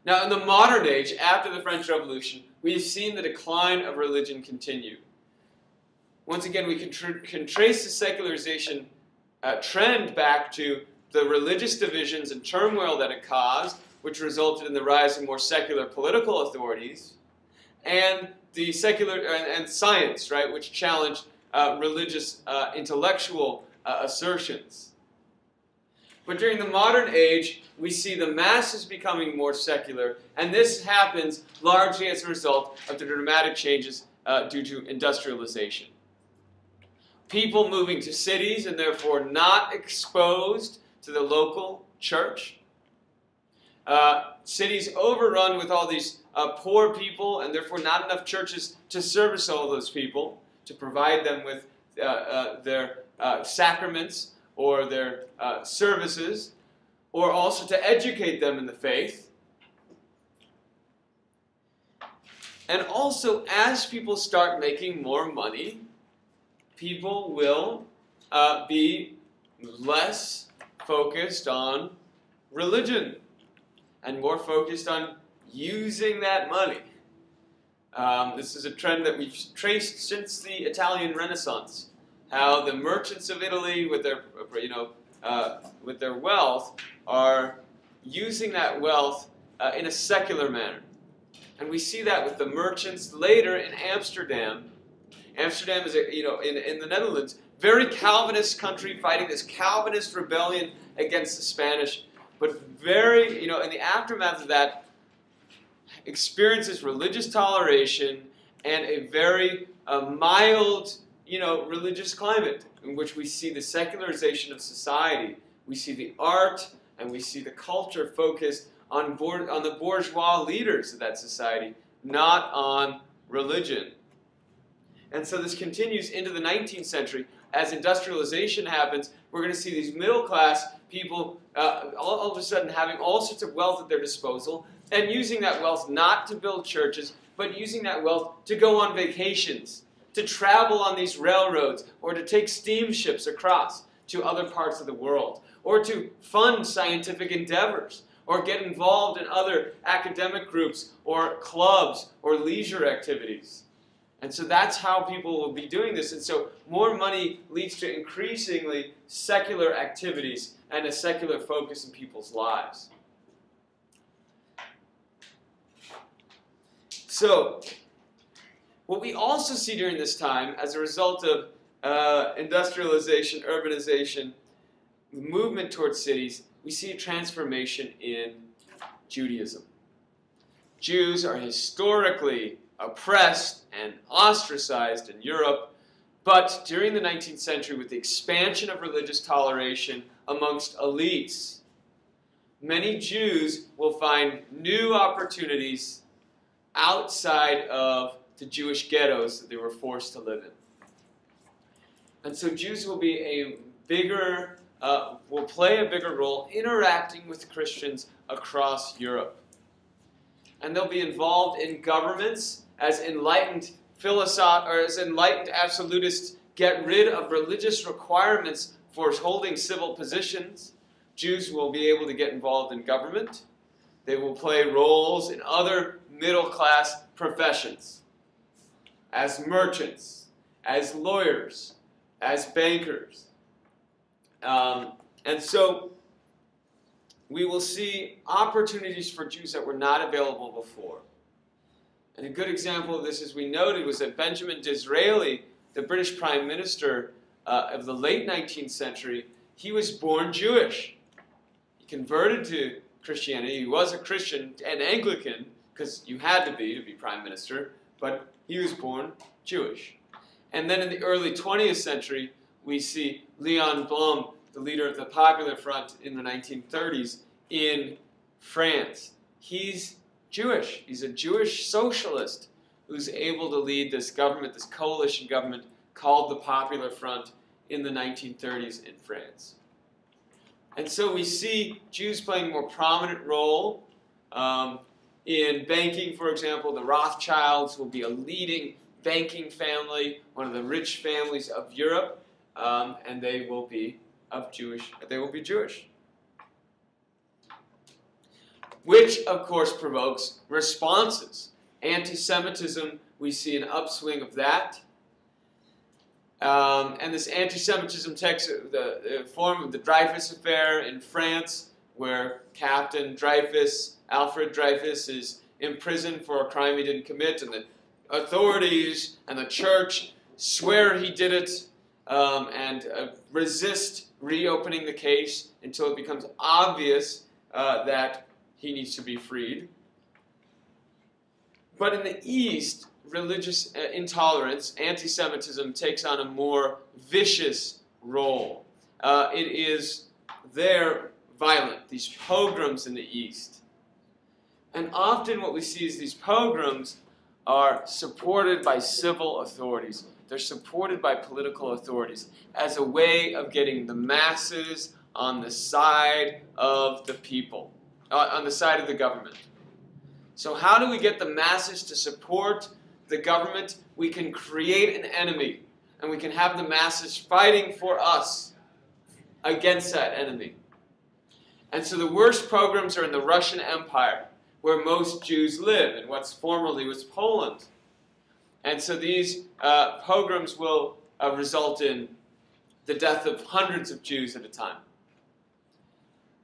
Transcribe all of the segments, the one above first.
Now, in the modern age, after the French Revolution, we've seen the decline of religion continue. Once again, we can trace the secularization trend back to the religious divisions and turmoil that it caused, which resulted in the rise of more secular political authorities, and the secular and science, right, which challenged religious intellectual assertions. But during the modern age, we see the masses becoming more secular, and this happens largely as a result of the dramatic changes due to industrialization. People moving to cities and therefore not exposed to the local church. Cities overrun with all these poor people, and therefore not enough churches to service all those people, to provide them with their sacraments or their services, or also to educate them in the faith. And also, as people start making more money, people will be less focused on religion and more focused on using that money. This is a trend that we've traced since the Italian Renaissance. How the merchants of Italy, with their wealth, are using that wealth in a secular manner, and we see that with the merchants later in Amsterdam. Amsterdam is, in the Netherlands, very Calvinist country, fighting this Calvinist rebellion against the Spanish, but very, in the aftermath of that, experiences religious toleration and a very mild, religious climate in which we see the secularization of society. We see the art and we see the culture focused on the bourgeois leaders of that society, not on religion. And so this continues into the 19th century. As industrialization happens, we're going to see these middle-class people all of a sudden having all sorts of wealth at their disposal and using that wealth not to build churches, but using that wealth to go on vacations, to travel on these railroads, or to take steamships across to other parts of the world, or to fund scientific endeavors, or get involved in other academic groups, or clubs, or leisure activities. And so that's how people will be doing this. And so more money leads to increasingly secular activities and a secular focus in people's lives. So what we also see during this time, as a result of industrialization, urbanization, the movement towards cities, we see a transformation in Judaism. Jews are historically oppressed and ostracized in Europe, but during the 19th century, with the expansion of religious toleration amongst elites, many Jews will find new opportunities outside of the Jewish ghettos that they were forced to live in. And so Jews will be will play a bigger role interacting with Christians across Europe. And they'll be involved in governments as enlightened absolutists get rid of religious requirements for holding civil positions. Jews will be able to get involved in government. They will play roles in other middle-class professions, as merchants, as lawyers, as bankers. And so we will see opportunities for Jews that were not available before. And a good example of this, as we noted, was that Benjamin Disraeli, the British Prime Minister of the late 19th century, he was born Jewish. He converted to Christianity. He was a Christian and Anglican, because you had to be Prime Minister, but he was born Jewish. And then in the early 20th century, we see Léon Blum, the leader of the Popular Front in the 1930s in France. He's Jewish. He's a Jewish socialist who's able to lead this government, this coalition government called the Popular Front in the 1930s in France. And so we see Jews playing a more prominent role in banking, for example. The Rothschilds will be a leading banking family, one of the rich families of Europe, and they will be Jewish. which, of course, provokes responses. Anti-Semitism, we see an upswing of that. And this anti-Semitism takes the form of the Dreyfus Affair in France, where Captain Dreyfus, Alfred Dreyfus, is imprisoned for a crime he didn't commit, and the authorities and the church swear he did it and resist reopening the case until it becomes obvious that he needs to be freed. But in the East, religious intolerance, anti-Semitism, takes on a more vicious role. It is there violent, these pogroms in the East. And often what we see is these pogroms are supported by civil authorities. They're supported by political authorities as a way of getting the masses on the side of the people, on the side of the government. So how do we get the masses to support the government? We can create an enemy, and we can have the masses fighting for us against that enemy. And so the worst pogroms are in the Russian Empire, where most Jews live, in what formerly was Poland. And so these pogroms will result in the death of hundreds of Jews at a time.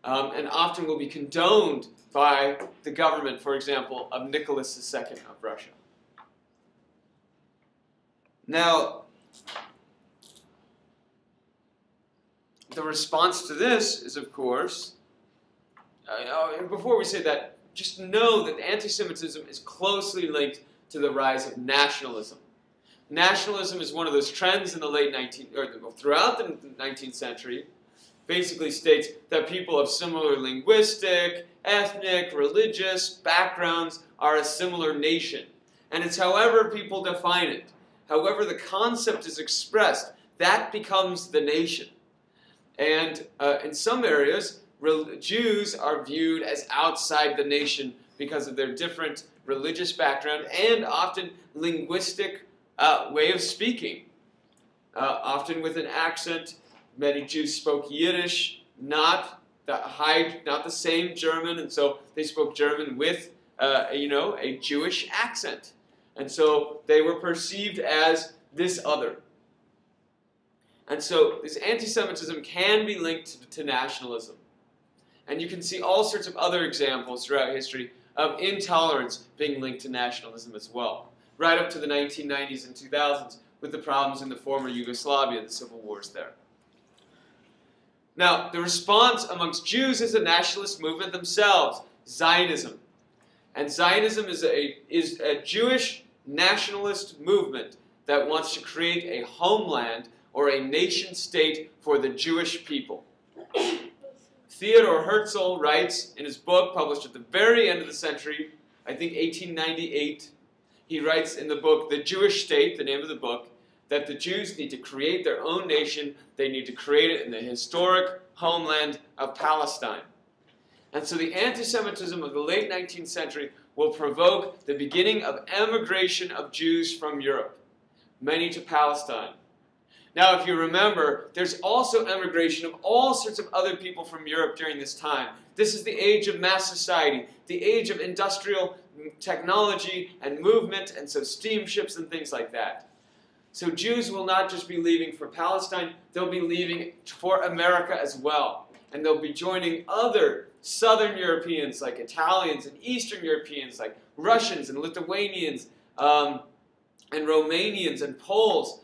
And often will be condoned by the government, for example, of Nicholas II of Russia. Now, the response to this is, of course, before we say that, just know that anti-Semitism is closely linked to the rise of nationalism. Nationalism is one of those trends in the late 19th, or throughout the 19th century, basically states that people of similar linguistic, ethnic, religious backgrounds are a similar nation. And it's however people define it, however the concept is expressed, that becomes the nation. And in some areas, Jews are viewed as outside the nation because of their different religious background and often linguistic way of speaking. Often with an accent. Many Jews spoke Yiddish, not the same German, and so they spoke German with a Jewish accent. And so they were perceived as this other. And so this anti-Semitism can be linked to nationalism. And you can see all sorts of other examples throughout history of intolerance being linked to nationalism as well, right up to the 1990s and 2000s with the problems in the former Yugoslavia, the civil wars there. Now, the response amongst Jews is a nationalist movement themselves, Zionism. And Zionism is a Jewish nationalist movement that wants to create a homeland or a nation-state for the Jewish people. Theodor Herzl writes in his book, published at the very end of the century, I think 1898, he writes in the book, The Jewish State, the name of the book, that the Jews need to create their own nation. They need to create it in the historic homeland of Palestine. And so the anti-Semitism of the late 19th century will provoke the beginning of emigration of Jews from Europe, many to Palestine. Now, if you remember, there's also emigration of all sorts of other people from Europe during this time. This is the age of mass society, the age of industrial technology and movement, and so steamships and things like that. So Jews will not just be leaving for Palestine, they'll be leaving for America as well. And they'll be joining other Southern Europeans like Italians and Eastern Europeans like Russians and Lithuanians and Romanians and Poles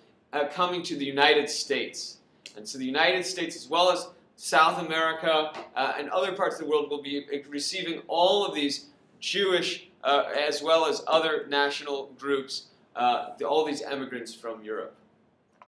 coming to the United States. And so the United States, as well as South America and other parts of the world, will be receiving all of these Jewish as well as other national groups, all these immigrants from Europe.